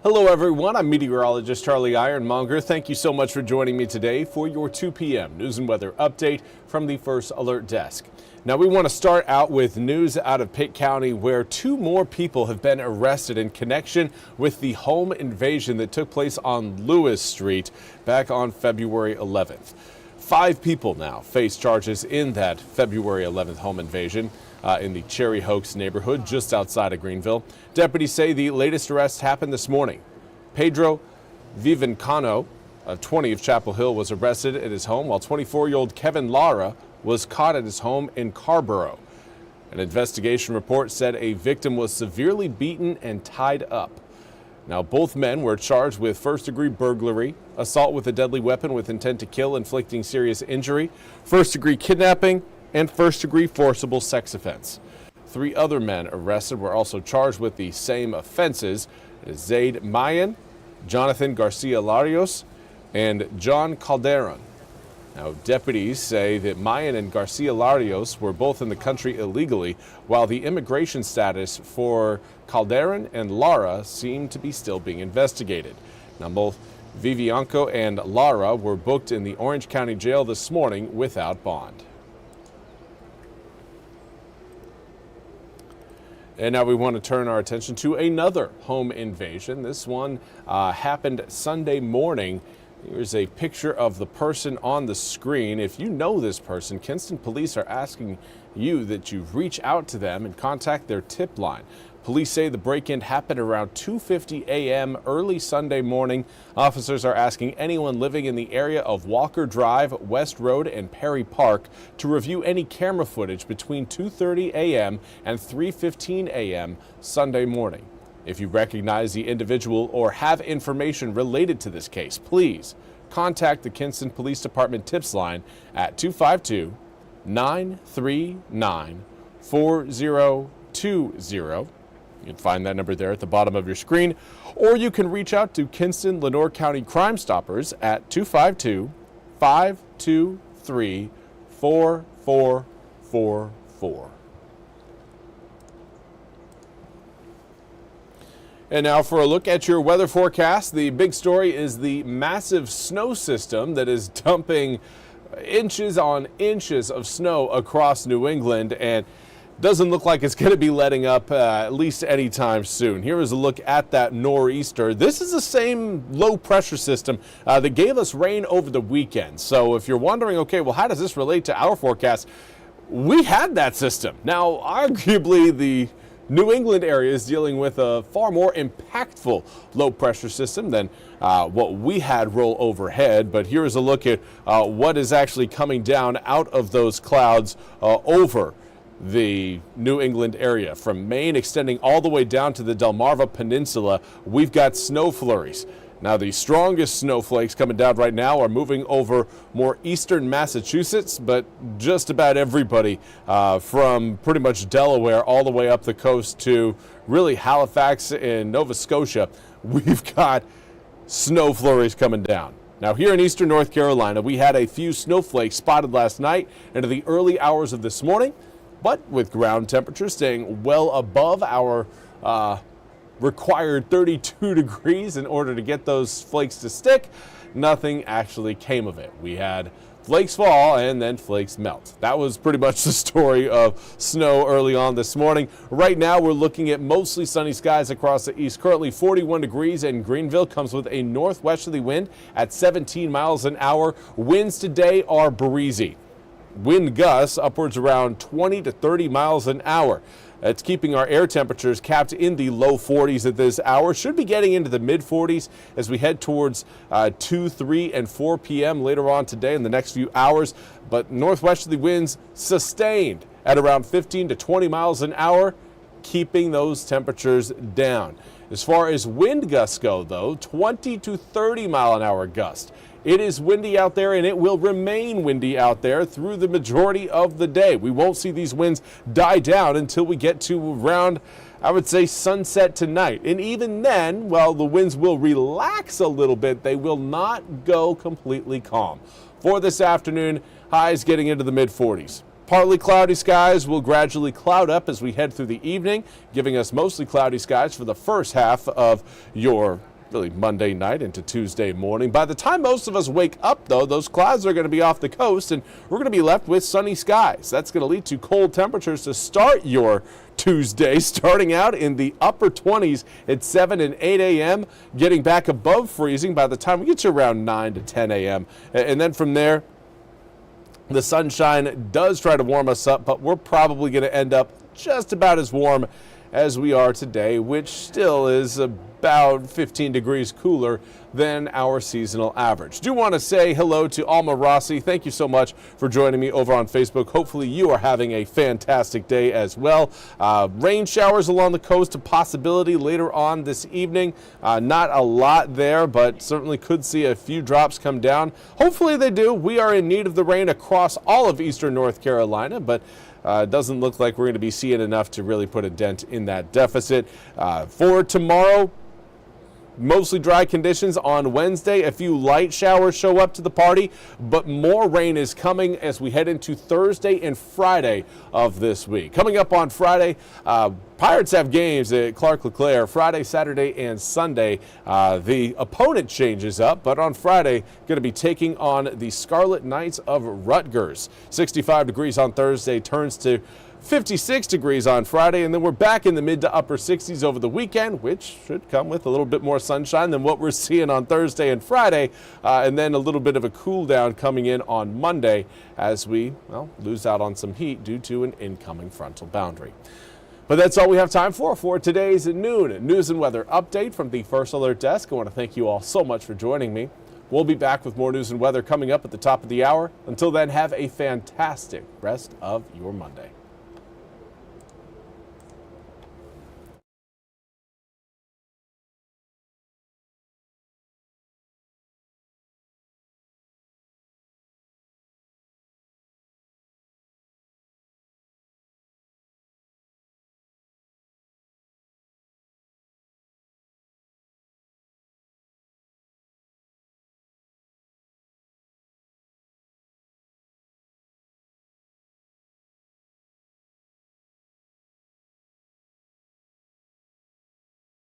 Hello everyone, I'm Meteorologist Charlie Ironmonger. Thank you so much for joining me today for your 2 p.m. news and weather update from the First Alert Desk. Now we want to start out with news out of Pitt County where 2 more people have been arrested in connection with the home invasion that took place on Lewis Street back on February 11th. 5 people now face charges in that February 11th home invasion in the Cherry Oaks neighborhood just outside of Greenville. Deputies say the latest arrest happened this morning. Pedro Vivencano, 20 of Chapel Hill, was arrested at his home, while 24-year-old Kevin Lara was caught at his home in Carborough. An investigation report said a victim was severely beaten and tied up. Now, both men were charged with first-degree burglary, assault with a deadly weapon with intent to kill, inflicting serious injury, first-degree kidnapping, and first-degree forcible sex offense. 3 other men arrested were also charged with the same offenses: Zaid Mayan, Jonathan Garcia Larios, and John Calderon. Now, deputies say that Mayan and Garcia Larios were both in the country illegally, while the immigration status for Calderon and Lara seemed to be still being investigated. Now, both Vivianco and Lara were booked in the Orange County Jail this morning without bond. And now we want to turn our attention to another home invasion. This one happened Sunday morning. Here's a picture of the person on the screen. If you know this person, Kinston police are asking you that you reach out to them and contact their tip line. Police say the break-in happened around 2:50 a.m. early Sunday morning. Officers are asking anyone living in the area of Walker Drive, West Road, and Perry Park to review any camera footage between 2:30 a.m. and 3:15 a.m. Sunday morning. If you recognize the individual or have information related to this case, please contact the Kinston Police Department tips line at 252-939-4020. You can find that number there at the bottom of your screen, or you can reach out to Kinston Lenoir County Crime Stoppers at 252-523-4444. And now for a look at your weather forecast. The big story is the massive snow system that is dumping inches on inches of snow across New England, and doesn't look like it's going to be letting up at least anytime soon. Here is a look at that nor'easter. This is the same low pressure system that gave us rain over the weekend. So if you're wondering, okay, well, how does this relate to our forecast? We had that system. Now, arguably, the New England area is dealing with a far more impactful low pressure system than what we had roll overhead. But here is a look at what is actually coming down out of those clouds over the New England area. From Maine extending all the way down to the Delmarva Peninsula, we've got snow flurries. Now, the strongest snowflakes coming down right now are moving over more eastern Massachusetts, but just about everybody from pretty much Delaware all the way up the coast to really Halifax and Nova Scotia, we've got snow flurries coming down. Now, here in eastern North Carolina, we had a few snowflakes spotted last night into the early hours of this morning, but with ground temperatures staying well above our required 32 degrees in order to get those flakes to stick, nothing actually came of it. We had flakes fall and then flakes melt. That was pretty much the story of snow early on this morning. Right now we're looking at mostly sunny skies across the east. Currently 41 degrees in Greenville, comes with a northwesterly wind at 17 miles an hour. Winds today are breezy. Wind gusts upwards around 20 to 30 miles an hour. It's keeping our air temperatures capped in the low 40s at this hour. Should be getting into the mid 40s as we head towards 2, 3, and 4 p.m. later on today in the next few hours. But northwesterly winds sustained at around 15 to 20 miles an hour, keeping those temperatures down. As far as wind gusts go, though, 20 to 30 mile an hour gust. It is windy out there, and it will remain windy out there through the majority of the day. We won't see these winds die down until we get to around, I would say, sunset tonight. And even then, well, the winds will relax a little bit. They will not go completely calm. For this afternoon, highs getting into the mid-40s. Partly cloudy skies will gradually cloud up as we head through the evening, giving us mostly cloudy skies for the first half of your really Monday night into Tuesday morning. By the time most of us wake up, though, those clouds are going to be off the coast, and we're going to be left with sunny skies. That's going to lead to cold temperatures to start your Tuesday, starting out in the upper 20s at 7 and 8 a.m., getting back above freezing by the time we get to around 9 to 10 a.m. And then from there, the sunshine does try to warm us up, but we're probably going to end up just about as warm as we are today, which still is about 15 degrees cooler than our seasonal average. Do want to say hello to Alma Rossi. Thank you so much for joining me over on Facebook. Hopefully you are having a fantastic day as well. Rain showers along the coast, a possibility later on this evening. Not a lot there, but certainly could see a few drops come down. Hopefully they do. We are in need of the rain across all of eastern North Carolina, but it doesn't look like we're going to be seeing enough to really put a dent in that deficit. For tomorrow, mostly dry conditions on Wednesday. A few light showers show up to the party, but more rain is coming as we head into Thursday and Friday of this week. Coming up on Friday, Pirates have games at Clark LeClaire Friday, Saturday, and Sunday. The opponent changes up, but on Friday, going to be taking on the Scarlet Knights of Rutgers. 65 degrees on Thursday, turns to 56 degrees on Friday, and then we're back in the mid to upper 60s over the weekend, which should come with a little bit more sunshine than what we're seeing on Thursday and Friday, and then a little bit of a cool down coming in on Monday as we, well, lose out on some heat due to an incoming frontal boundary. But that's all we have time for today's noon news and weather update from the First Alert Desk. I want to thank you all so much for joining me. We'll be back with more news and weather coming up at the top of the hour. Until then, have a fantastic rest of your Monday.